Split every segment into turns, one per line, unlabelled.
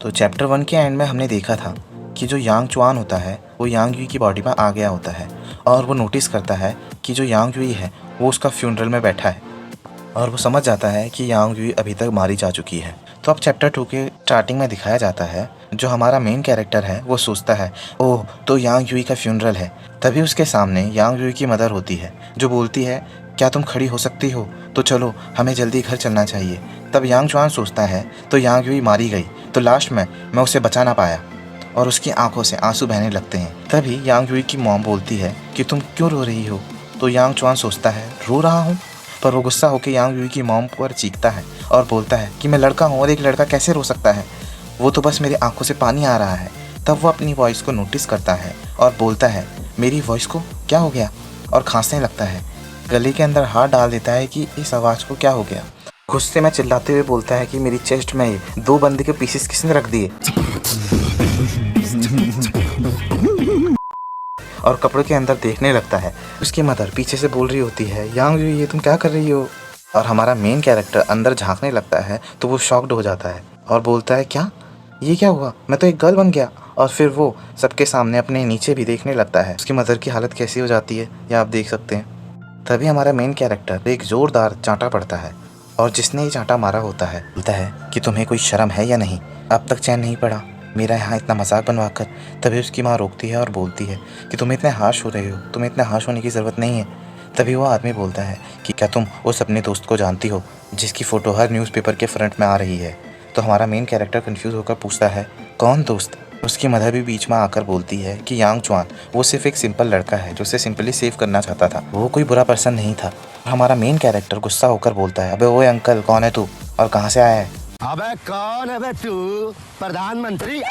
तो चैप्टर 1 के एंड में हमने देखा था कि जो यांग चुआन होता है वो यांग यूई की बॉडी में आ गया होता है और वो नोटिस करता है कि जो यांग यूई है वो उसका फ्यूनरल में बैठा है और वो समझ जाता है कि यांग यूई अभी तक मारी जा चुकी है। तो अब चैप्टर 2 के स्टार्टिंग में दिखाया जाता है जो हमारा मेन कैरेक्टर है वो सोचता है ओह तो यांग यूई का फ्यूनरल है। तभी उसके सामने यांग यूई की मदर होती है जो बोलती है क्या तुम खड़ी हो सकती हो, तो चलो हमें जल्दी घर चलना चाहिए। तब यांग चुआन सोचता है तो यांग यूई मारी गई तो लास्ट में मैं उसे बचा ना पाया और उसकी आंखों से आंसू बहने लगते हैं। तभी यांग यूई की मॉम बोलती है कि तुम क्यों रो रही हो। तो यांग चुआन सोचता है रो रहा हूँ, पर वो गुस्सा होकर यांग यूई की मॉम पर चीखता है और बोलता है कि मैं लड़का हूँ और एक लड़का कैसे रो सकता है, वो तो बस मेरी आंखों से पानी आ रहा है। तब वो अपनी वॉइस को नोटिस करता है और बोलता है मेरी वॉइस को क्या हो गया, और खांसने लगता है। गले के अंदर हाथ डाल देता है कि इस आवाज़ को क्या हो गया। गुस्से में चिल्लाते हुए बोलता है कि मेरी चेस्ट में ये 2 बंदे के पीसेस किसने रख दिए, और कपड़े के अंदर देखने लगता है। उसकी मदर पीछे से बोल रही होती है यांग यूई ये तुम क्या कर रही हो, और हमारा मेन कैरेक्टर अंदर झांकने लगता है तो वो शॉक्ड हो जाता है और बोलता है क्या ये क्या हुआ, मैं तो एक गर्ल बन गया। और फिर वो सबके सामने अपने नीचे भी देखने लगता है। उसकी मदर की हालत कैसी हो जाती है ये आप देख सकते हैं। तभी हमारा मेन कैरेक्टर एक ज़ोरदार चांटा पड़ता है और जिसने ये चांटा मारा होता है बोलता है कि तुम्हें कोई शर्म है या नहीं, अब तक चैन नहीं पड़ा मेरा यहाँ इतना मजाक बनवा कर। तभी उसकी माँ रोकती है और बोलती है कि तुम इतने हार्श हो रहे हो, तुम्हें इतने हार्श होने की ज़रूरत नहीं है। तभी वो आदमी बोलता है कि क्या तुम उस अपने दोस्त को जानती हो जिसकी फ़ोटो हर न्यूज़पेपर के फ्रंट में आ रही है। तो हमारा मेन कैरेक्टर कंफ्यूज होकर पूछता है कौन दोस्त। उसकी मदर भी बीच में आकर बोलती है कि यांग चुआन वो सिर्फ एक सिंपल लड़का है जो उसे सिंपली सेव करना चाहता था, वो कोई बुरा पर्सन नहीं था। हमारा मेन कैरेक्टर गुस्सा होकर बोलता है अबे ओए अंकल कौन है तू और कहाँ से आया है।
अबे कौन है बे तू, प्रधानमंत्री।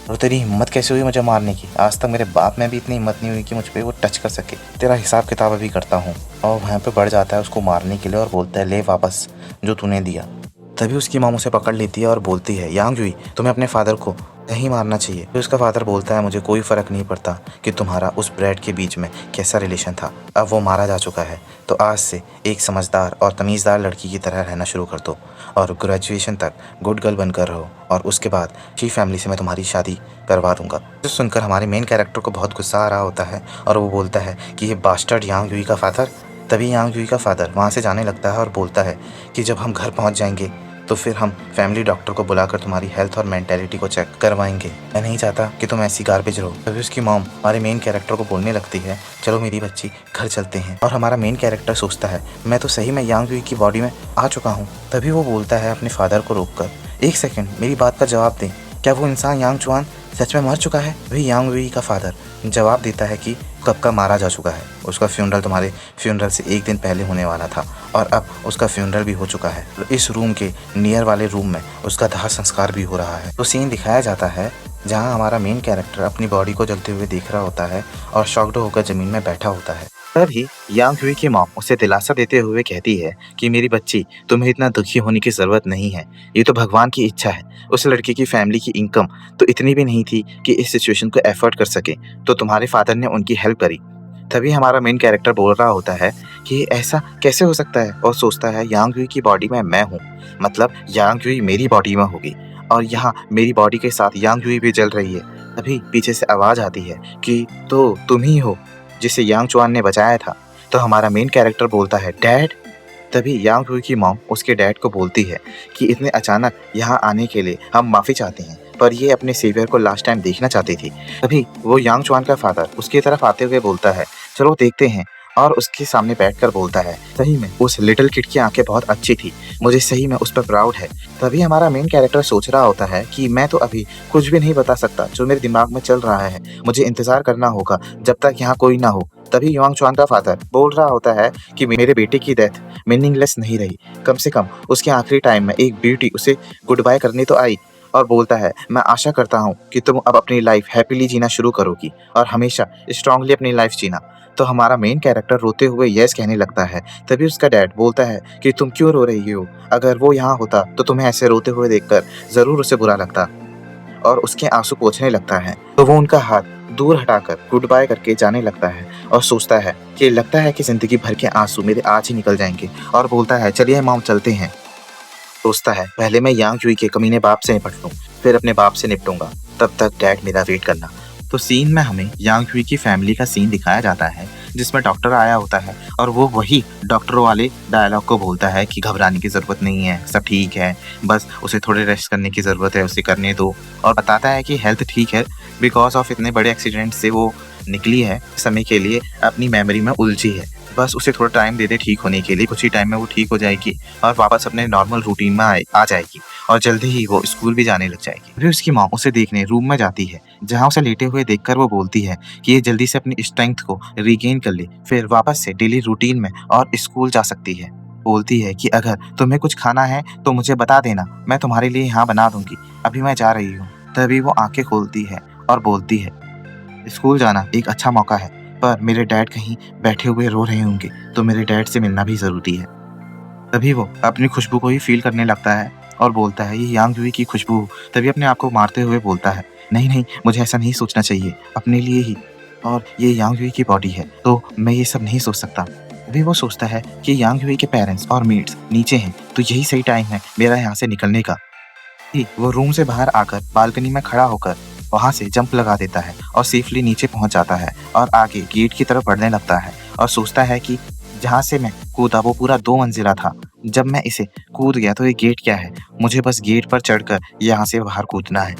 और तेरी हिम्मत कैसे हुई मुझे मारने की, आज तक मेरे बाप में भी इतनी हिम्मत नहीं हुई कि मुझ पे वो टच कर सके, तेरा हिसाब किताब अभी करता हूँ। और वहाँ पे बढ़ जाता है उसको मारने के लिए और बोलता है ले वापस जो तूने दिया। तभी उसकी माँ उसे पकड़ लेती है और बोलती है यांग यूई तुम्हें अपने फादर को नहीं मारना चाहिए। फिर उसका फादर बोलता है मुझे कोई फ़र्क नहीं पड़ता कि तुम्हारा उस ब्रैड के बीच में कैसा रिलेशन था, अब वो मारा जा चुका है तो आज से एक समझदार और तमीज़दार लड़की की तरह रहना शुरू कर दो और ग्रेजुएशन तक गुड गर्ल बनकर रहो और उसके बाद अच्छी फैमिली से मैं तुम्हारी शादी करवा दूंगा। तो सुनकर हमारे मेन कैरेक्टर को बहुत गुस्सा आ रहा होता है और वो बोलता है कि ये बास्टर्ड यांग यूई का फादर। तभी यांग यूई का फादर वहाँ से जाने लगता है और बोलता है कि जब हम घर पहुँच जाएंगे तो फिर हम फैमिली डॉक्टर को बुलाकर तुम्हारी हेल्थ और मेंटेलिटी को चेक करवाएंगे, मैं नहीं चाहता कि तुम ऐसी गार्बेज रहो। तभी उसकी मॉम हमारे मेन कैरेक्टर को बोलने लगती है चलो मेरी बच्ची घर चलते हैं। और हमारा मेन कैरेक्टर सोचता है मैं तो सही में यांग यूई की बॉडी में आ चुका हूँ। तभी वो बोलता है अपने फादर को रोक कर एक सेकेंड मेरी बात का जवाब दें, क्या वो इंसान यांग चुआन सच में मर चुका है। वही यांग यूई का फादर जवाब देता है कि कब का मारा जा चुका है, उसका फ्यूनरल तुम्हारे फ्यूनरल से 1 दिन पहले होने वाला था और अब उसका फ्यूनरल भी हो चुका है। तो इस रूम के नियर वाले रूम में उसका दाह संस्कार भी हो रहा है। तो सीन दिखाया जाता है जहां हमारा मेन कैरेक्टर अपनी बॉडी को जलते हुए देख रहा होता है और शॉक्ड होकर ज़मीन में बैठा होता है। तभी यांग यूई की मॉम उसे दिलासा देते हुए कहती है कि मेरी बच्ची तुम्हें इतना दुखी होने की ज़रूरत नहीं है, ये तो भगवान की इच्छा है। उस लड़की की फैमिली की इनकम तो इतनी भी नहीं थी कि इस सिचुएशन को एफर्ट कर सके, तो तुम्हारे फादर ने उनकी हेल्प करी। तभी हमारा मेन कैरेक्टर बोल रहा होता है कि ऐसा कैसे हो सकता है और सोचता है यांग यूई की बॉडी में मैं हूँ, मतलब यांग यूई मेरी बॉडी में होगी और यहाँ मेरी बॉडी के साथ यांग यूई भी जल रही है। तभी पीछे से आवाज़ आती है कि तो तुम ही हो जिसे यांग चुआन ने बचाया था। तो हमारा मेन कैरेक्टर बोलता है डैड। तभी यांग यूई की मॉम उसके डैड को बोलती है कि इतने अचानक यहाँ आने के लिए हम माफ़ी चाहते हैं, पर ये अपने सेवियर को लास्ट टाइम देखना चाहती थी। तभी वो यांग चुआन का फादर उसकी तरफ आते हुए बोलता है चलो देखते हैं, और उसके सामने बैठकर बोलता है सही में उस लिटिल किड की आंखें बहुत अच्छी थी, मुझे सही में उस पर प्राउड है। तभी हमारा मेन कैरेक्टर सोच रहा होता है कि मैं तो अभी कुछ भी नहीं बता सकता जो मेरे दिमाग में चल रहा है, मुझे इंतजार करना होगा जब तक यहाँ कोई ना हो। तभी यांग चुआन का फादर बोल रहा होता है कि मेरे बेटे की डेथ मीनिंगलेस नहीं रही, कम से कम उसके आखिरी टाइम में एक ब्यूटी उसे गुड बाय करने तो आई। और बोलता है मैं आशा करता हूँ कि तुम अब अपनी लाइफ हैप्पीली जीना शुरू करोगी और हमेशा स्ट्रांगली अपनी लाइफ जीना। तो हमारा मेन कैरेक्टर रोते हुए यस कहने लगता है। तभी उसका डैड बोलता है कि तुम क्यों रो रही हो, अगर वो यहाँ होता तो तुम्हें ऐसे रोते हुए देखकर ज़रूर उसे बुरा लगता, और उसके आंसू पोंछने लगता है। तो वो उनका हाथ दूर हटाकर गुड बाय करके जाने लगता है और सोचता है कि लगता है कि ज़िंदगी भर के आंसू मेरे आज ही निकल जाएंगे, और बोलता है चलिए मॉम चलते हैं। सोचता है पहले मैं यांग यूई के कमीने बाप से निपट लूं, फिर अपने बाप से निपटूंगा, तब तक डैड मेरा वेट करना। तो सीन में हमें यांग यूई की फैमिली का सीन दिखाया जाता है जिसमें डॉक्टर आया होता है और वो वही डॉक्टरों वाले डायलॉग को बोलता है कि घबराने की ज़रूरत नहीं है, सब ठीक है, बस उसे थोड़े रेस्ट करने की ज़रूरत है, उसे करने दो। और बताता है कि हेल्थ ठीक है, बिकॉज ऑफ इतने बड़े एक्सीडेंट से वो निकली है, समय के लिए अपनी मेमोरी में उलझी है, बस उसे थोड़ा टाइम दे दे ठीक होने के लिए, कुछ ही टाइम में वो ठीक हो जाएगी और वापस अपने नॉर्मल रूटीन में आ जाएगी और जल्दी ही वो स्कूल भी जाने लग जाएगी। फिर उसकी माँ उसे देखने रूम में जाती है, जहाँ उसे लेटे हुए देखकर वो बोलती है कि ये जल्दी से अपनी स्ट्रेंथ को रीगेन कर ले, फिर वापस से डेली रूटीन में और स्कूल जा सकती है। बोलती है कि अगर तुम्हें कुछ खाना है तो मुझे बता देना, मैं तुम्हारे लिए यहाँ बना दूंगी, अभी मैं जा रही हूँ। तभी वो आंखें खोलती है और बोलती है, स्कूल जाना एक अच्छा मौका है, पर मेरे डैड कहीं बैठे हुए रो रहे होंगे, तो मेरे डैड से मिलना भी ज़रूरी है। तभी वो अपनी खुशबू को ही फ़ील करने लगता है और बोलता है, ये यांग यूई की खुशबू। तभी अपने आप को मारते हुए बोलता है, नहीं नहीं, मुझे ऐसा नहीं सोचना चाहिए, अपने लिए ही, और ये यांग यूई की बॉडी है, तो मैं ये सब नहीं सोच सकता। तभी वो सोचता है कि यांग यूई के पेरेंट्स और मेट्स नीचे हैं, तो यही सही टाइम है मेरा यहाँ से निकलने का। ही वो रूम से बाहर आकर बालकनी में खड़ा होकर वहां से जंप लगा देता है और सेफली नीचे पहुंच जाता है और आगे गेट की तरफ बढ़ने लगता है और सोचता है कि जहाँ से मैं कूदा वो पूरा 2 मंजिला था, जब मैं इसे कूद गया तो ये गेट क्या है, मुझे बस गेट पर चढ़कर यहाँ से बाहर कूदना है।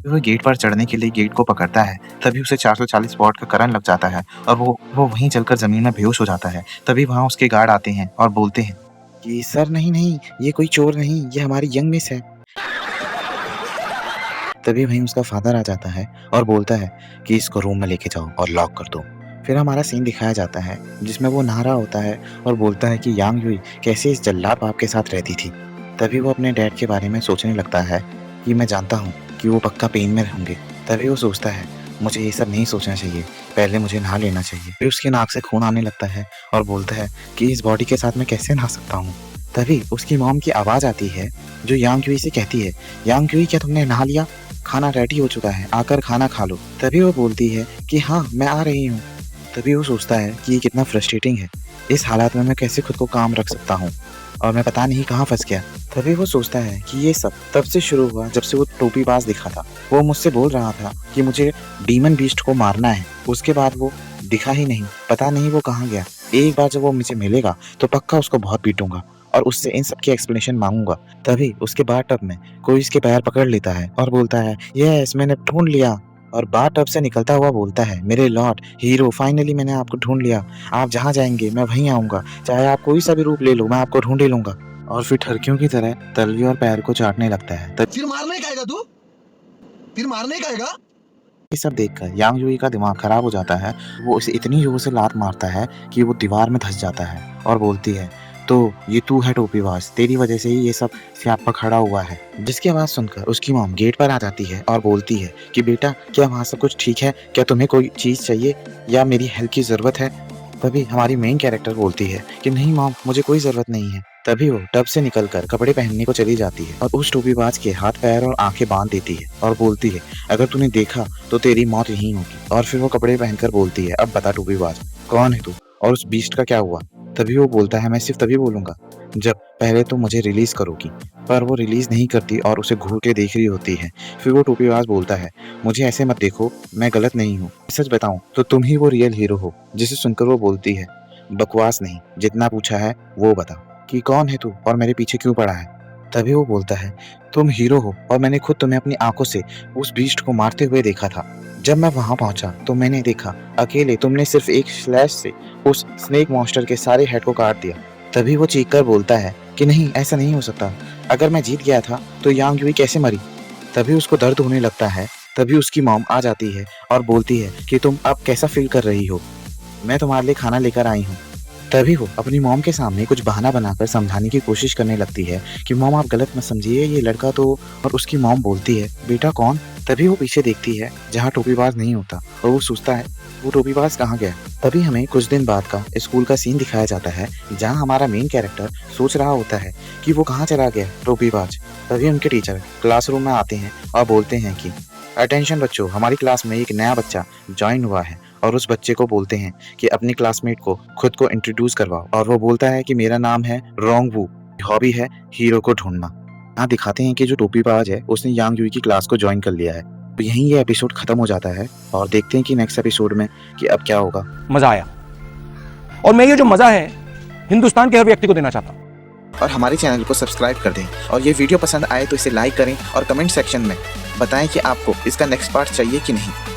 वो गेट पर चढ़ने के लिए गेट को पकड़ता है, तभी उसे 440 वॉट का करंट लग जाता है और वो वहीं जलकर जमीन में बेहोश हो जाता है। तभी वहाँ उसके गार्ड आते हैं और बोलते हैं कि सर नहीं नहीं, ये कोई चोर नहीं, ये हमारी यंग मिस है। तभी वहीं उसका फादर आ जाता है और बोलता है कि इसको रूम में लेके जाओ और लॉक कर दो। फिर हमारा सीन दिखाया जाता है जिसमें वो नहा रहा होता है और बोलता है कि यांग यूई कैसे इस जल्लाद बाप के साथ रहती थी। तभी वो अपने डैड के बारे में सोचने लगता है कि मैं जानता हूँ कि वो पक्का पेन में होंगे। तभी वो सोचता है, मुझे ये सब नहीं सोचना चाहिए, पहले मुझे नहा लेना चाहिए। फिर उसकी नाक से खून आने लगता है और बोलता है कि इस बॉडी के साथ मैं कैसे नहा सकता हूँ। तभी उसकी मॉम की आवाज़ आती है जो यांग यूई से कहती है, यांग यूई क्या तुमने नहा लिया, खाना रेडी हो चुका है, आकर खाना खा लो। तभी वो बोलती है कि हाँ मैं आ रही हूँ। तभी वो सोचता है कि ये कितना फ्रस्ट्रेटिंग है, इस हालात में मैं कैसे खुद को काम रख सकता हूँ और मैं पता नहीं कहाँ फंस गया। तभी वो सोचता है कि ये सब तब से शुरू हुआ जब से वो टोपीबाज दिखा था। वो मुझसे बोल रहा था कि मुझे डीमन बीस्ट को मारना है, उसके बाद वो दिखा ही नहीं, पता नहीं वो कहाँ गया। एक बार जब वो मुझे मिलेगा तो पक्का उसको बहुत पीटूंगा और उससे इन सब की एक्सप्लेनेशन मांगूंगा। तभी उसके बाथ टब में कोई इसके पैर पकड़ लेता है और बोलता है, यस मैंने ढूंढ लिया। और बाथ टब से निकलता हुआ बोलता है, मेरे लॉर्ड हीरो, फाइनली मैंने आपको ढूंढ लिया, आप जहाँ जाएंगे मैं वहीं आऊंगा, चाहे आप कोई सा भी रूप ले लो, मैं आपको ढूंढ ही लूंगा। और फिर ठरकियों की तरह तलवी और पैर को चाटने लगता है।
फिर मारने का आएगा तू, फिर मारने का आएगा।
ये सब देखकर यांग यूई का दिमाग खराब हो जाता है। वो उसे इतनी जोर से लात मारता है कि वो दीवार में धंस जाता है और बोलती है, तो ये तू है टोपीबाज, तेरी वजह से ही ये सब स्यापा खड़ा हुआ है। जिसकी आवाज़ सुनकर उसकी मॉम गेट पर आ जाती है और बोलती है कि बेटा क्या वहाँ सब कुछ ठीक है, क्या तुम्हें कोई चीज़ चाहिए या मेरी हेल्प की ज़रूरत है। तभी हमारी मेन कैरेक्टर बोलती है कि नहीं मॉम, मुझे कोई ज़रूरत नहीं है। तभी वो टब से निकलकर कपड़े पहनने को चली जाती है और उस टोपीबाज के हाथ पैर और आंखें बांध देती है और बोलती है, अगर तूने देखा तो तेरी मौत यहीं होगी। और फिर वो कपड़े पहनकर बोलती है, अब बता टोपीबाज, कौन है तू और उस बीस्ट का क्या हुआ। तभी वो बोलता है, मैं सिर्फ तभी बोलूंगा जब पहले तो मुझे रिलीज करोगी। पर वो रिलीज नहीं करती और उसे घूर के देख रही होती है। फिर वो टोपीबाज बोलता है, मुझे ऐसे मत देखो, मैं गलत नहीं हूँ, सच बताऊं तो तुम ही वो रियल हीरो हो। जिसे सुनकर वो बोलती है, बकवास नहीं, जितना पूछा है वो बता कि कौन है तू और मेरे पीछे क्यों पड़ा है। तभी वो बोलता है, तुम हीरो हो और मैंने खुद तुम्हें अपनी आंखों से उस बीस्ट को मारते हुए देखा था। जब मैं वहां पहुंचा तो मैंने देखा अकेले तुमने सिर्फ एक स्लैश से उस स्नेक मॉन्स्टर के सारे हेड को काट दिया। तभी वो चीख कर बोलता है कि नहीं, ऐसा नहीं हो सकता, अगर मैं जीत गया था तो यांग यूई कैसे मरी। तभी उसको दर्द होने लगता है। तभी उसकी मॉम आ जाती है और बोलती है कि तुम अब कैसा फील कर रही हो, मैं तुम्हारे लिए खाना लेकर आई हूँ। तभी वो अपनी मॉम के सामने कुछ बहाना बनाकर समझाने की कोशिश करने लगती है कि मॉम आप गलत मत समझिए, ये लड़का तो। और उसकी मॉम बोलती है, बेटा कौन। तभी वो पीछे देखती है जहाँ टोपीबाज नहीं होता और वो सोचता है वो टोपीबाज कहाँ गया। तभी हमें कुछ दिन बाद का स्कूल का सीन दिखाया जाता है जहाँ हमारा मेन कैरेक्टर सोच रहा होता है कि वो कहाँ चला गया टोपीबाज। तभी उनके टीचर क्लासरूम में आते हैं और बोलते हैं कि अटेंशन बच्चों, हमारी क्लास में एक नया बच्चा ज्वाइन हुआ है। और उस बच्चे को बोलते हैं कि अपनी क्लासमेट को खुद को इंट्रोड्यूस करवाओ। और वो बोलता है कि मेरा नाम है रोंग वू, हॉबी है हीरो को ढूंढना। यहाँ दिखाते हैं कि जो टोपीबाज है उसने यांग यूई की क्लास को ज्वाइन कर लिया है। तो यहीं ये एपिसोड खत्म हो जाता है और देखते हैं कि नेक्स्ट एपिसोड में कि अब क्या होगा।
मजा आया और मैं ये जो मजा है हिंदुस्तान के हर व्यक्ति को देना चाहता हूँ।
और हमारे चैनल को सब्सक्राइब कर दें और ये वीडियो पसंद आए तो इसे लाइक करें और कमेंट सेक्शन में बताएं कि आपको इसका नेक्स्ट पार्ट चाहिए कि नहीं।